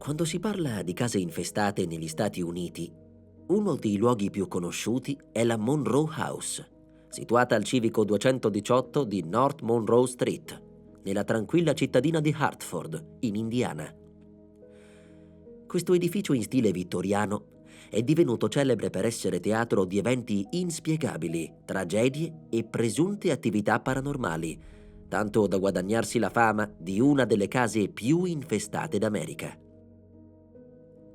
Quando si parla di case infestate negli Stati Uniti, uno dei luoghi più conosciuti è la Monroe House, situata al civico 218 di North Monroe Street, nella tranquilla cittadina di Hartford, in Indiana. Questo edificio in stile vittoriano è divenuto celebre per essere teatro di eventi inspiegabili, tragedie e presunte attività paranormali, tanto da guadagnarsi la fama di una delle case più infestate d'America.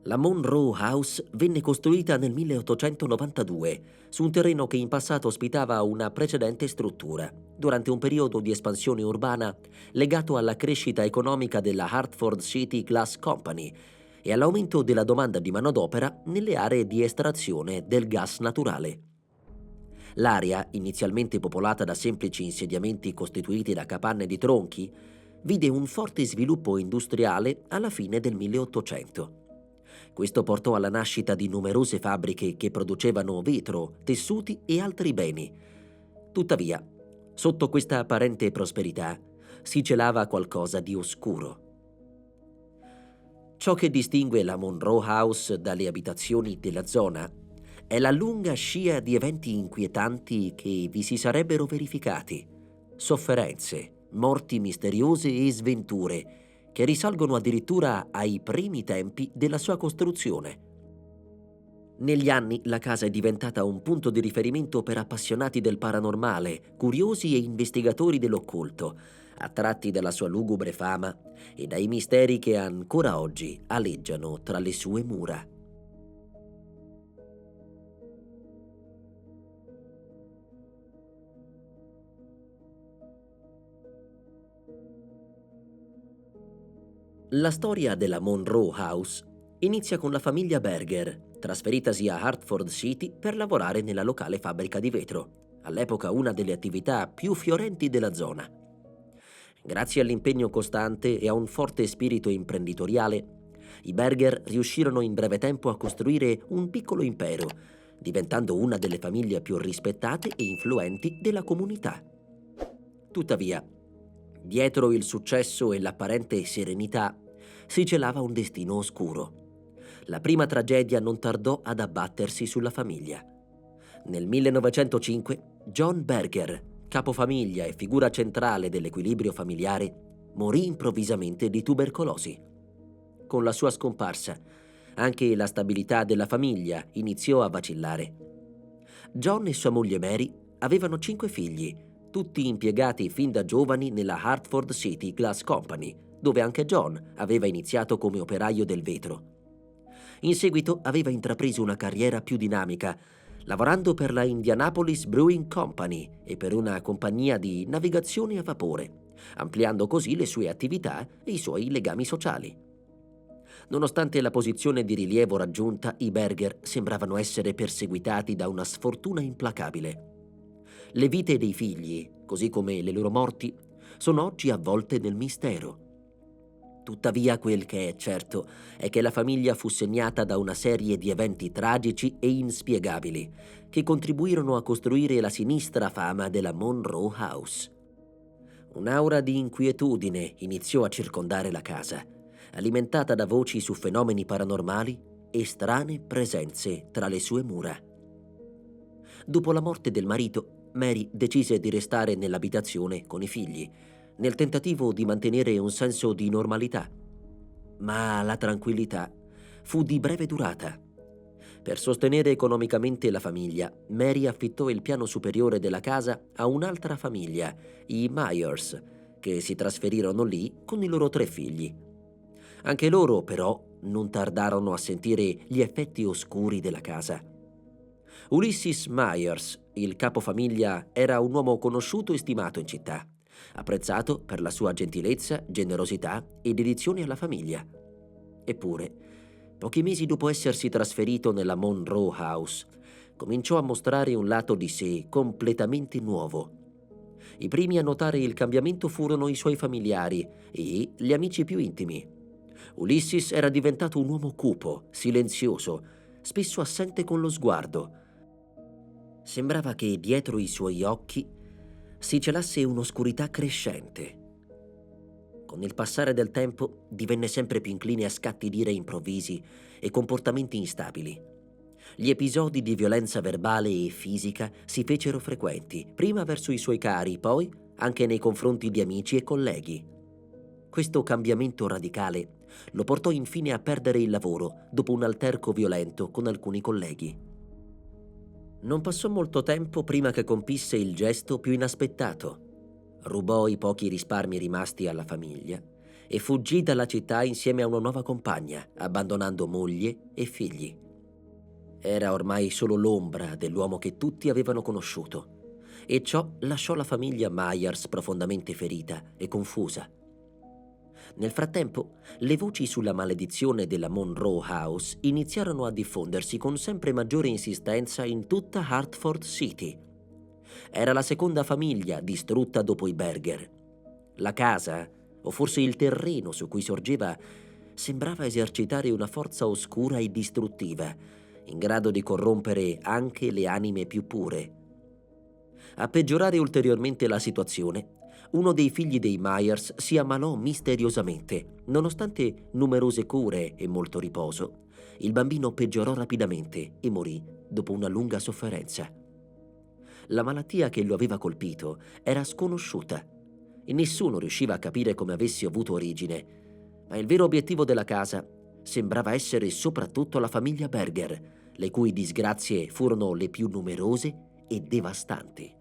La Monroe House venne costruita nel 1892 su un terreno che in passato ospitava una precedente struttura, durante un periodo di espansione urbana legato alla crescita economica della Hartford City Glass Company e all'aumento della domanda di manodopera nelle aree di estrazione del gas naturale. L'area, inizialmente popolata da semplici insediamenti costituiti da capanne di tronchi, vide un forte sviluppo industriale alla fine del 1800. Questo portò alla nascita di numerose fabbriche che producevano vetro, tessuti e altri beni. Tuttavia, sotto questa apparente prosperità si celava qualcosa di oscuro. Ciò che distingue la Monroe House dalle abitazioni della zona è la lunga scia di eventi inquietanti che vi si sarebbero verificati: sofferenze, morti misteriose e sventure che risalgono addirittura ai primi tempi della sua costruzione. Negli anni la casa è diventata un punto di riferimento per appassionati del paranormale, curiosi e investigatori dell'occulto, attratti dalla sua lugubre fama e dai misteri che ancora oggi aleggiano tra le sue mura. La storia della Monroe House inizia con la famiglia Berger, trasferitasi a Hartford City per lavorare nella locale fabbrica di vetro, all'epoca una delle attività più fiorenti della zona. Grazie all'impegno costante e a un forte spirito imprenditoriale, i Berger riuscirono in breve tempo a costruire un piccolo impero, diventando una delle famiglie più rispettate e influenti della comunità. Tuttavia, dietro il successo e l'apparente serenità si celava un destino oscuro. La prima tragedia non tardò ad abbattersi sulla famiglia. Nel 1905, John Berger, capofamiglia e figura centrale dell'equilibrio familiare, morì improvvisamente di tubercolosi. Con la sua scomparsa, anche la stabilità della famiglia iniziò a vacillare. John e sua moglie Mary avevano 5 figli, tutti impiegati fin da giovani nella Hartford City Glass Company, dove anche John aveva iniziato come operaio del vetro. In seguito aveva intrapreso una carriera più dinamica, lavorando per la Indianapolis Brewing Company e per una compagnia di navigazione a vapore, ampliando così le sue attività e i suoi legami sociali. Nonostante la posizione di rilievo raggiunta, i Berger sembravano essere perseguitati da una sfortuna implacabile. Le vite dei figli, così come le loro morti, sono oggi avvolte nel mistero. Tuttavia, quel che è certo è che la famiglia fu segnata da una serie di eventi tragici e inspiegabili che contribuirono a costruire la sinistra fama della Monroe House. Un'aura di inquietudine iniziò a circondare la casa, alimentata da voci su fenomeni paranormali e strane presenze tra le sue mura. Dopo la morte del marito, Mary decise di restare nell'abitazione con i figli, nel tentativo di mantenere un senso di normalità. Ma la tranquillità fu di breve durata. Per sostenere economicamente la famiglia, Mary affittò il piano superiore della casa a un'altra famiglia, i Myers, che si trasferirono lì con i loro 3 figli. Anche loro, però, non tardarono a sentire gli effetti oscuri della casa. Ulysses Myers, il capofamiglia, era un uomo conosciuto e stimato in città, apprezzato per la sua gentilezza, generosità e dedizione alla famiglia. Eppure, pochi mesi dopo essersi trasferito nella Monroe House, cominciò a mostrare un lato di sé completamente nuovo. I primi a notare il cambiamento furono i suoi familiari e gli amici più intimi. Ulysses era diventato un uomo cupo, silenzioso, spesso assente con lo sguardo. Sembrava che dietro i suoi occhi si celasse un'oscurità crescente. Con il passare del tempo divenne sempre più incline a scatti d'ira improvvisi e comportamenti instabili. Gli episodi di violenza verbale e fisica si fecero frequenti, prima verso i suoi cari, poi anche nei confronti di amici e colleghi. Questo cambiamento radicale lo portò infine a perdere il lavoro dopo un alterco violento con alcuni colleghi. Non passò molto tempo prima che compisse il gesto più inaspettato. Rubò i pochi risparmi rimasti alla famiglia e fuggì dalla città insieme a una nuova compagna, abbandonando moglie e figli. Era ormai solo l'ombra dell'uomo che tutti avevano conosciuto, e ciò lasciò la famiglia Myers profondamente ferita e confusa. Nel frattempo, le voci sulla maledizione della Monroe House iniziarono a diffondersi con sempre maggiore insistenza in tutta Hartford City. Era la seconda famiglia distrutta dopo i Berger. La casa, o forse il terreno su cui sorgeva, sembrava esercitare una forza oscura e distruttiva, in grado di corrompere anche le anime più pure. A peggiorare ulteriormente la situazione, uno dei figli dei Myers si ammalò misteriosamente. Nonostante numerose cure e molto riposo, il bambino peggiorò rapidamente e morì dopo una lunga sofferenza. La malattia che lo aveva colpito era sconosciuta e nessuno riusciva a capire come avesse avuto origine, ma il vero obiettivo della casa sembrava essere soprattutto la famiglia Berger, le cui disgrazie furono le più numerose e devastanti.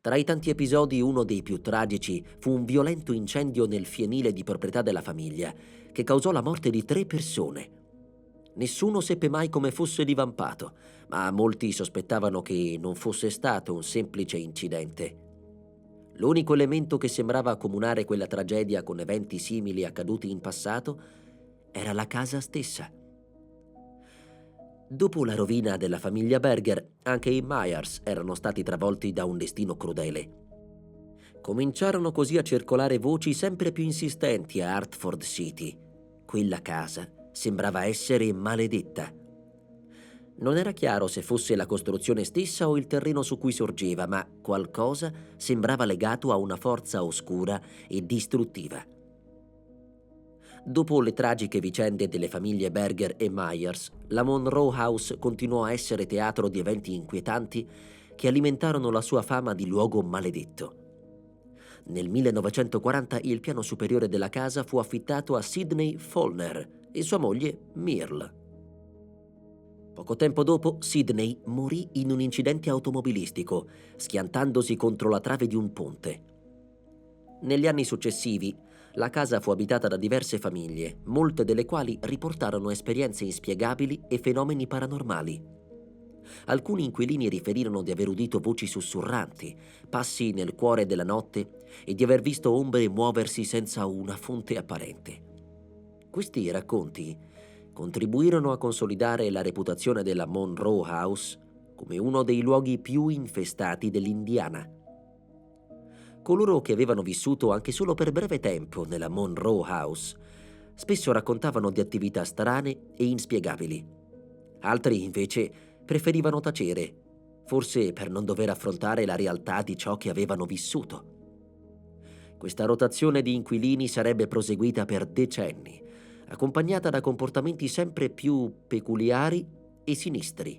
Tra i tanti episodi, uno dei più tragici fu un violento incendio nel fienile di proprietà della famiglia, che causò la morte di 3 persone. Nessuno seppe mai come fosse divampato, ma molti sospettavano che non fosse stato un semplice incidente. L'unico elemento che sembrava accomunare quella tragedia con eventi simili accaduti in passato era la casa stessa. Dopo la rovina della famiglia Berger, anche i Myers erano stati travolti da un destino crudele. Cominciarono così a circolare voci sempre più insistenti a Hartford City. Quella casa sembrava essere maledetta. Non era chiaro se fosse la costruzione stessa o il terreno su cui sorgeva, ma qualcosa sembrava legato a una forza oscura e distruttiva. Dopo le tragiche vicende delle famiglie Berger e Myers, la Monroe House continuò a essere teatro di eventi inquietanti che alimentarono la sua fama di luogo maledetto. Nel 1940 il piano superiore della casa fu affittato a Sidney Follner e sua moglie Merle. Poco tempo dopo, Sidney morì in un incidente automobilistico, schiantandosi contro la trave di un ponte. Negli anni successivi, la casa fu abitata da diverse famiglie, molte delle quali riportarono esperienze inspiegabili e fenomeni paranormali. Alcuni inquilini riferirono di aver udito voci sussurranti, passi nel cuore della notte e di aver visto ombre muoversi senza una fonte apparente. Questi racconti contribuirono a consolidare la reputazione della Monroe House come uno dei luoghi più infestati dell'Indiana. Coloro che avevano vissuto anche solo per breve tempo nella Monroe House spesso raccontavano di attività strane e inspiegabili. Altri, invece, preferivano tacere, forse per non dover affrontare la realtà di ciò che avevano vissuto. Questa rotazione di inquilini sarebbe proseguita per decenni, accompagnata da comportamenti sempre più peculiari e sinistri.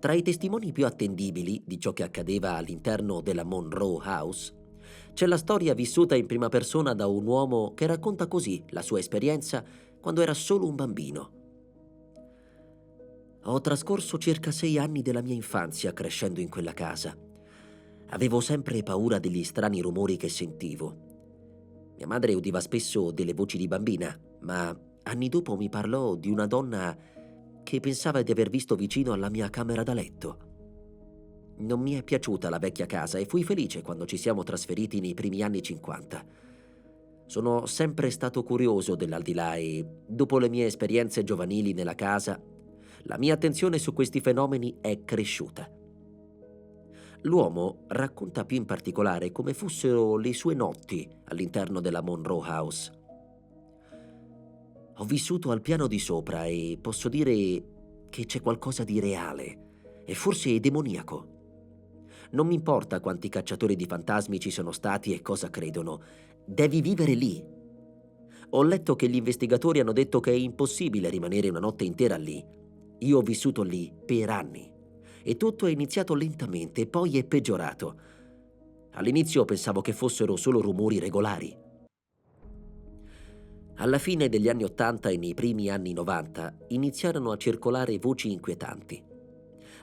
Tra i testimoni più attendibili di ciò che accadeva all'interno della Monroe House, c'è la storia vissuta in prima persona da un uomo che racconta così la sua esperienza quando era solo un bambino. Ho trascorso circa 6 anni della mia infanzia crescendo in quella casa. Avevo sempre paura degli strani rumori che sentivo. Mia madre udiva spesso delle voci di bambina, ma anni dopo mi parlò di una donna che pensava di aver visto vicino alla mia camera da letto. Non mi è piaciuta la vecchia casa e fui felice quando ci siamo trasferiti nei primi anni 50. Sono sempre stato curioso dell'aldilà e, dopo le mie esperienze giovanili nella casa, la mia attenzione su questi fenomeni è cresciuta. L'uomo racconta più in particolare come fossero le sue notti all'interno della Monroe House. Ho vissuto al piano di sopra e posso dire che c'è qualcosa di reale e forse demoniaco. Non mi importa quanti cacciatori di fantasmi ci sono stati e cosa credono. Devi vivere lì. Ho letto che gli investigatori hanno detto che è impossibile rimanere una notte intera lì. Io ho vissuto lì per anni e tutto è iniziato lentamente e poi è peggiorato. All'inizio pensavo che fossero solo rumori regolari. Alla fine degli anni '80 e nei primi anni '90 iniziarono a circolare voci inquietanti.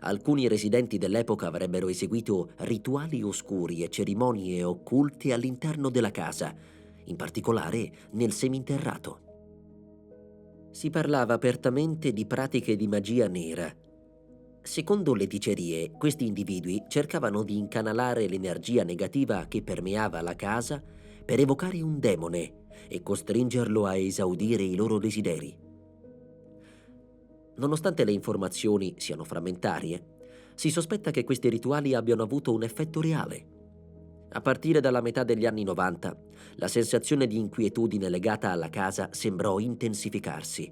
Alcuni residenti dell'epoca avrebbero eseguito rituali oscuri e cerimonie occulte all'interno della casa, in particolare nel seminterrato. Si parlava apertamente di pratiche di magia nera. Secondo le dicerie, questi individui cercavano di incanalare l'energia negativa che permeava la casa per evocare un demone e costringerlo a esaudire i loro desideri. Nonostante le informazioni siano frammentarie, si sospetta che questi rituali abbiano avuto un effetto reale. A partire dalla metà degli anni '90, la sensazione di inquietudine legata alla casa sembrò intensificarsi.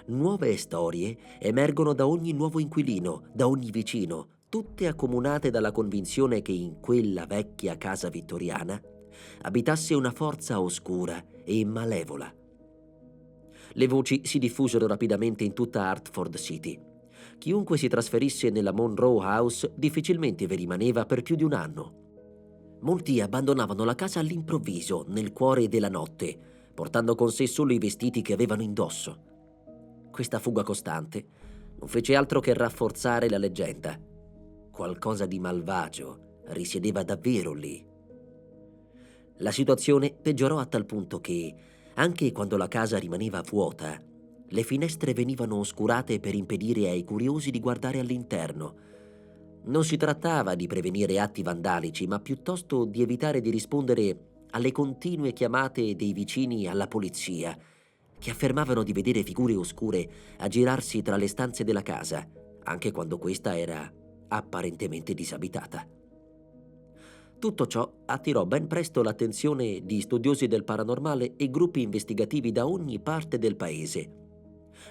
Nuove storie emergono da ogni nuovo inquilino, da ogni vicino, tutte accomunate dalla convinzione che in quella vecchia casa vittoriana abitasse una forza oscura e malevola. Le voci si diffusero rapidamente in tutta Hartford City. Chiunque si trasferisse nella Monroe House difficilmente vi rimaneva per più di un anno. Molti abbandonavano la casa all'improvviso, nel cuore della notte, portando con sé solo i vestiti che avevano indosso. Questa fuga costante non fece altro che rafforzare la leggenda. Qualcosa di malvagio risiedeva davvero lì. La situazione peggiorò a tal punto che, anche quando la casa rimaneva vuota, le finestre venivano oscurate per impedire ai curiosi di guardare all'interno. Non si trattava di prevenire atti vandalici, ma piuttosto di evitare di rispondere alle continue chiamate dei vicini alla polizia, che affermavano di vedere figure oscure aggirarsi tra le stanze della casa, anche quando questa era apparentemente disabitata. Tutto ciò attirò ben presto l'attenzione di studiosi del paranormale e gruppi investigativi da ogni parte del paese.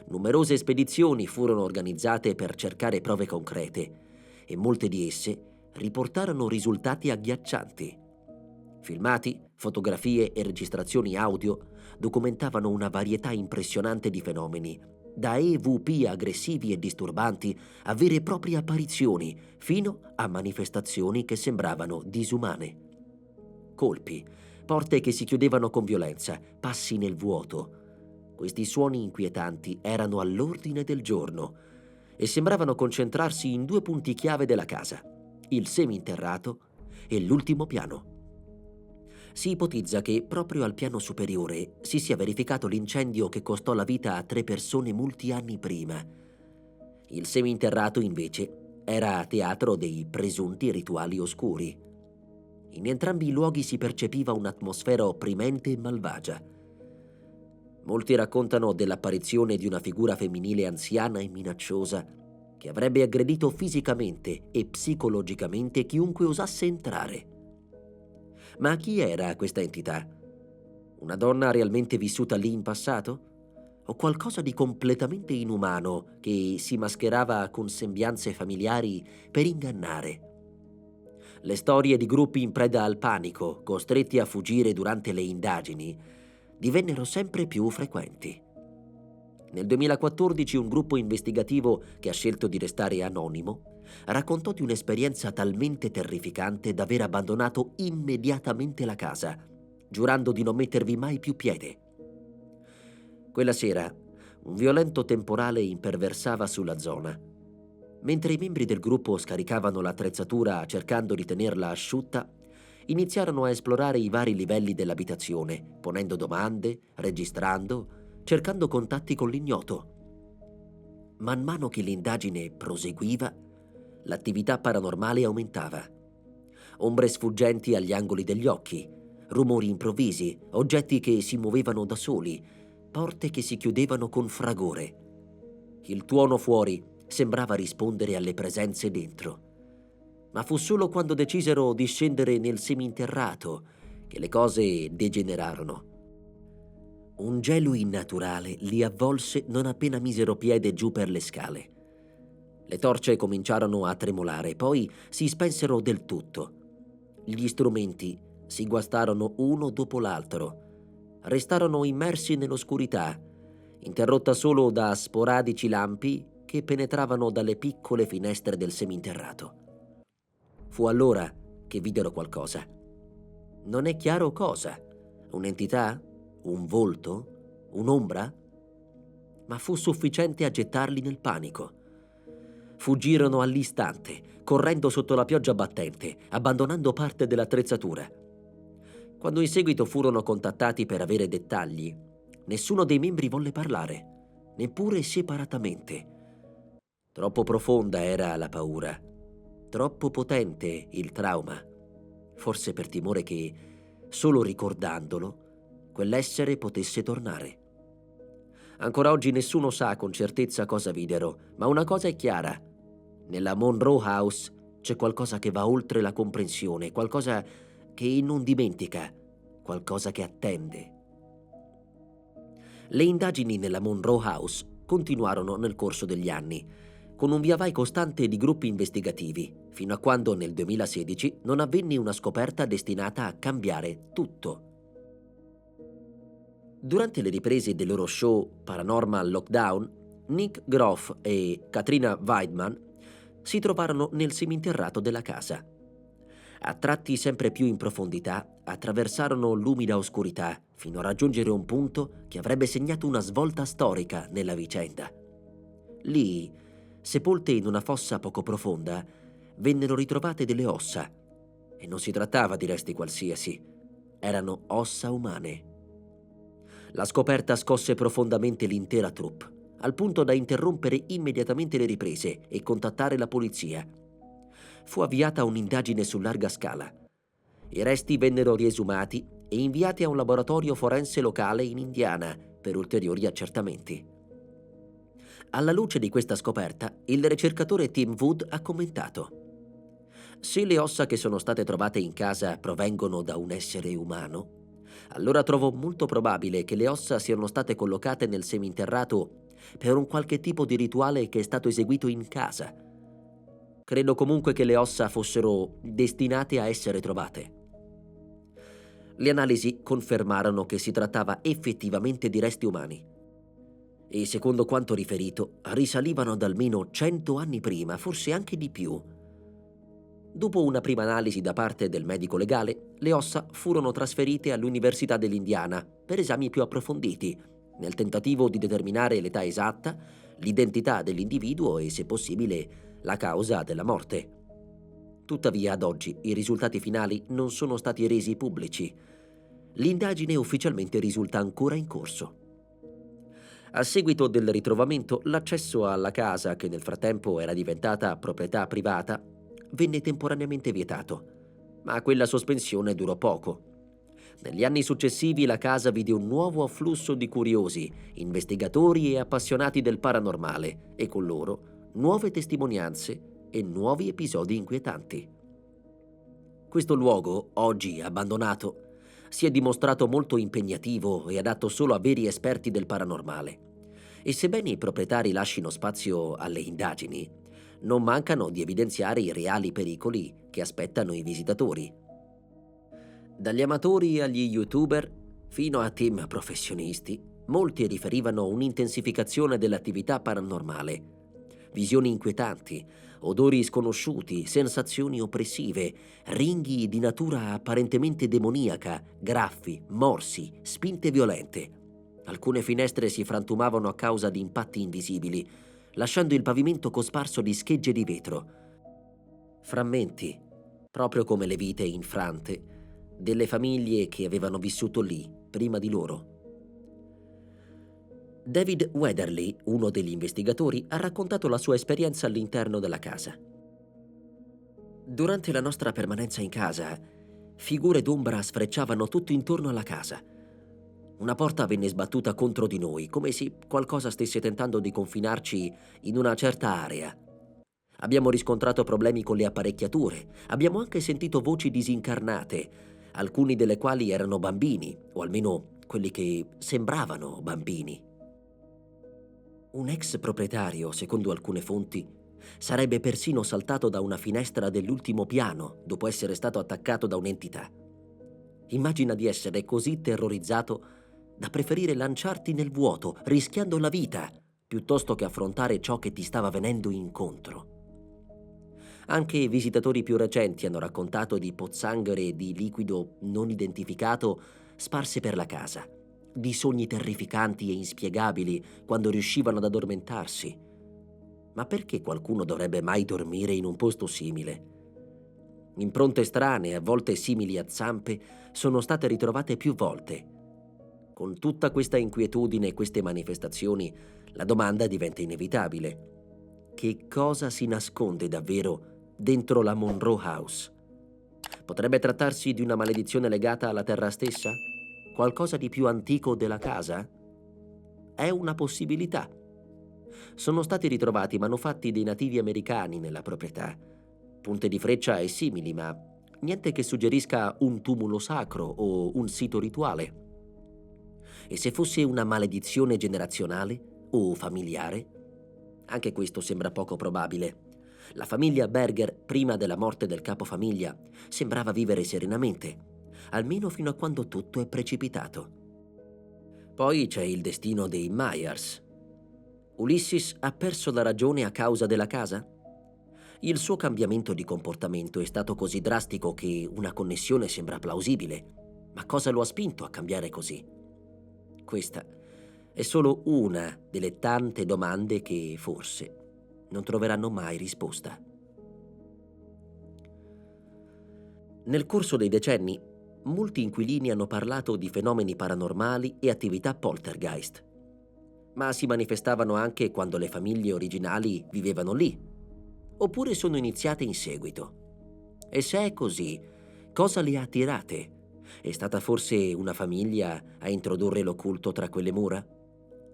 Numerose spedizioni furono organizzate per cercare prove concrete e molte di esse riportarono risultati agghiaccianti. Filmati, fotografie e registrazioni audio documentavano una varietà impressionante di fenomeni, da EVP aggressivi e disturbanti a vere e proprie apparizioni, fino a manifestazioni che sembravano disumane. Colpi, porte che si chiudevano con violenza, passi nel vuoto. Questi suoni inquietanti erano all'ordine del giorno e sembravano concentrarsi in due punti chiave della casa, il seminterrato e l'ultimo piano. Si ipotizza che proprio al piano superiore si sia verificato l'incendio che costò la vita a 3 persone molti anni prima. Il seminterrato, invece, era teatro dei presunti rituali oscuri. In entrambi i luoghi si percepiva un'atmosfera opprimente e malvagia. Molti raccontano dell'apparizione di una figura femminile anziana e minacciosa che avrebbe aggredito fisicamente e psicologicamente chiunque osasse entrare. Ma chi era questa entità? Una donna realmente vissuta lì in passato? O qualcosa di completamente inumano che si mascherava con sembianze familiari per ingannare? Le storie di gruppi in preda al panico, costretti a fuggire durante le indagini, divennero sempre più frequenti. Nel 2014 un gruppo investigativo che ha scelto di restare anonimo raccontò di un'esperienza talmente terrificante da aver abbandonato immediatamente la casa, giurando di non mettervi mai più piede. Quella sera un violento temporale imperversava sulla zona. Mentre i membri del gruppo scaricavano l'attrezzatura cercando di tenerla asciutta, iniziarono a esplorare i vari livelli dell'abitazione, ponendo domande, registrando, cercando contatti con l'ignoto. Man mano che l'indagine proseguiva, l'attività paranormale aumentava. Ombre sfuggenti agli angoli degli occhi, rumori improvvisi, oggetti che si muovevano da soli, porte che si chiudevano con fragore. Il tuono fuori sembrava rispondere alle presenze dentro. Ma fu solo quando decisero di scendere nel seminterrato che le cose degenerarono. Un gelo innaturale li avvolse non appena misero piede giù per le scale. Le torce cominciarono a tremolare, poi si spensero del tutto. Gli strumenti Si guastarono uno dopo l'altro. Restarono immersi nell'oscurità, interrotta solo da sporadici lampi che penetravano dalle piccole finestre del seminterrato. Fu allora che videro qualcosa. Non è chiaro cosa. Un'entità? Un volto? Un'ombra? Ma fu sufficiente a gettarli nel panico. Fuggirono all'istante, correndo sotto la pioggia battente, abbandonando parte dell'attrezzatura. Quando in seguito furono contattati per avere dettagli, nessuno dei membri volle parlare, neppure separatamente. Troppo profonda era la paura, troppo potente il trauma, forse per timore che, solo ricordandolo, quell'essere potesse tornare. Ancora oggi nessuno sa con certezza cosa videro, ma una cosa è chiara. Nella Monroe House c'è qualcosa che va oltre la comprensione, qualcosa che non dimentica, qualcosa che attende. Le indagini nella Monroe House continuarono nel corso degli anni, con un viavai costante di gruppi investigativi, fino a quando nel 2016 non avvenne una scoperta destinata a cambiare tutto. Durante le riprese del loro show Paranormal Lockdown, Nick Groff e Katrina Weidman si trovarono nel seminterrato della casa. Attratti sempre più in profondità, attraversarono l'umida oscurità fino a raggiungere un punto che avrebbe segnato una svolta storica nella vicenda. Lì, sepolte in una fossa poco profonda, vennero ritrovate delle ossa. E non si trattava di resti qualsiasi, erano ossa umane. La scoperta scosse profondamente l'intera troupe, al punto da interrompere immediatamente le riprese e contattare la polizia. Fu avviata un'indagine su larga scala. I resti vennero riesumati e inviati a un laboratorio forense locale in Indiana per ulteriori accertamenti. Alla luce di questa scoperta, il ricercatore Tim Wood ha commentato: «Se le ossa che sono state trovate in casa provengono da un essere umano, allora trovo molto probabile che le ossa siano state collocate nel seminterrato per un qualche tipo di rituale che è stato eseguito in casa. Credo comunque che le ossa fossero destinate a essere trovate». Le analisi confermarono che si trattava effettivamente di resti umani e, secondo quanto riferito, risalivano ad almeno 100 anni prima, forse anche di più. Dopo una prima analisi da parte del medico legale, le ossa furono trasferite all'Università dell'Indiana per esami più approfonditi, nel tentativo di determinare l'età esatta, l'identità dell'individuo e, se possibile, la causa della morte. Tuttavia, ad oggi, i risultati finali non sono stati resi pubblici. L'indagine ufficialmente risulta ancora in corso. A seguito del ritrovamento, l'accesso alla casa, che nel frattempo era diventata proprietà privata, venne temporaneamente vietato, ma quella sospensione durò poco. Negli anni successivi la casa vide un nuovo afflusso di curiosi, investigatori e appassionati del paranormale e con loro nuove testimonianze e nuovi episodi inquietanti. Questo luogo, oggi abbandonato, si è dimostrato molto impegnativo e adatto solo a veri esperti del paranormale. E sebbene i proprietari lascino spazio alle indagini, non mancano di evidenziare i reali pericoli che aspettano i visitatori. Dagli amatori agli youtuber, fino a team professionisti, molti riferivano un'intensificazione dell'attività paranormale. Visioni inquietanti, odori sconosciuti, sensazioni oppressive, ringhi di natura apparentemente demoniaca, graffi, morsi, spinte violente. Alcune finestre si frantumavano a causa di impatti invisibili, lasciando il pavimento cosparso di schegge di vetro. Frammenti, proprio come le vite infrante delle famiglie che avevano vissuto lì prima di loro. David Weatherly, uno degli investigatori, ha raccontato la sua esperienza all'interno della casa. Durante la nostra permanenza in casa, figure d'ombra sfrecciavano tutto intorno alla casa. Una porta venne sbattuta contro di noi, come se qualcosa stesse tentando di confinarci in una certa area. Abbiamo riscontrato problemi con le apparecchiature, abbiamo anche sentito voci disincarnate, alcuni delle quali erano bambini, o almeno quelli che sembravano bambini. Un ex proprietario, secondo alcune fonti, sarebbe persino saltato da una finestra dell'ultimo piano dopo essere stato attaccato da un'entità. Immagina di essere così terrorizzato da preferire lanciarti nel vuoto, rischiando la vita, piuttosto che affrontare ciò che ti stava venendo incontro. Anche i visitatori più recenti hanno raccontato di pozzanghere e di liquido non identificato sparse per la casa, di sogni terrificanti e inspiegabili quando riuscivano ad addormentarsi. Ma perché qualcuno dovrebbe mai dormire in un posto simile? Impronte strane, a volte simili a zampe, sono state ritrovate più volte. Con tutta questa inquietudine e queste manifestazioni, la domanda diventa inevitabile. Che cosa si nasconde davvero dentro la Monroe House? Potrebbe trattarsi di una maledizione legata alla terra stessa? Qualcosa di più antico della casa? È una possibilità. Sono stati ritrovati manufatti dei nativi americani nella proprietà, punte di freccia e simili, ma niente che suggerisca un tumulo sacro o un sito rituale. E se fosse una maledizione generazionale o familiare? Anche questo sembra poco probabile. La famiglia Berger, prima della morte del capofamiglia, sembrava vivere serenamente, almeno fino a quando tutto è precipitato. Poi c'è il destino dei Myers. Ulysses ha perso la ragione a causa della casa? Il suo cambiamento di comportamento è stato così drastico che una connessione sembra plausibile. Ma cosa lo ha spinto a cambiare così? Questa è solo una delle tante domande che, forse, non troveranno mai risposta. Nel corso dei decenni, molti inquilini hanno parlato di fenomeni paranormali e attività poltergeist, ma si manifestavano anche quando le famiglie originali vivevano lì, oppure sono iniziate in seguito. E se è così, cosa le ha attirate? È stata forse una famiglia a introdurre l'occulto tra quelle mura?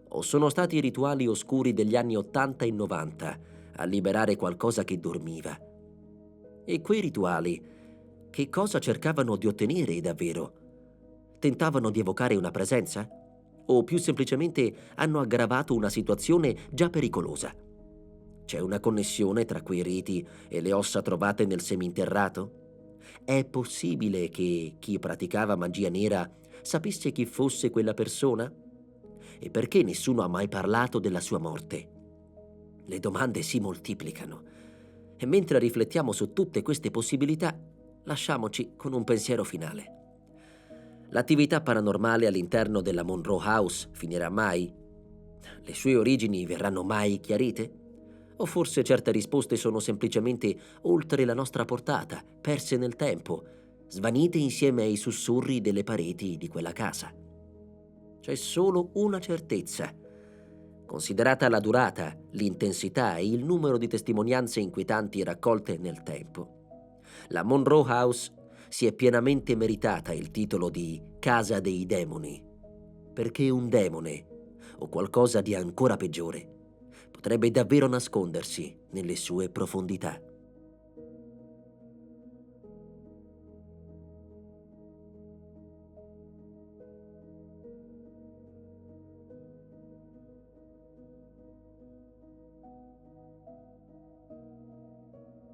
O sono stati i rituali oscuri degli anni 80 e 90 a liberare qualcosa che dormiva? E quei rituali, che cosa cercavano di ottenere davvero? Tentavano di evocare una presenza? O più semplicemente hanno aggravato una situazione già pericolosa? C'è una connessione tra quei riti e le ossa trovate nel seminterrato? È possibile che chi praticava magia nera sapesse chi fosse quella persona? E perché nessuno ha mai parlato della sua morte? Le domande si moltiplicano. E mentre riflettiamo su tutte queste possibilità, lasciamoci con un pensiero finale. L'attività paranormale all'interno della Monroe House finirà mai? Le sue origini verranno mai chiarite? O forse certe risposte sono semplicemente oltre la nostra portata, perse nel tempo, svanite insieme ai sussurri delle pareti di quella casa? C'è solo una certezza. Considerata la durata, l'intensità e il numero di testimonianze inquietanti raccolte nel tempo, la Monroe House si è pienamente meritata il titolo di Casa dei Demoni, perché un demone, o qualcosa di ancora peggiore, potrebbe davvero nascondersi nelle sue profondità.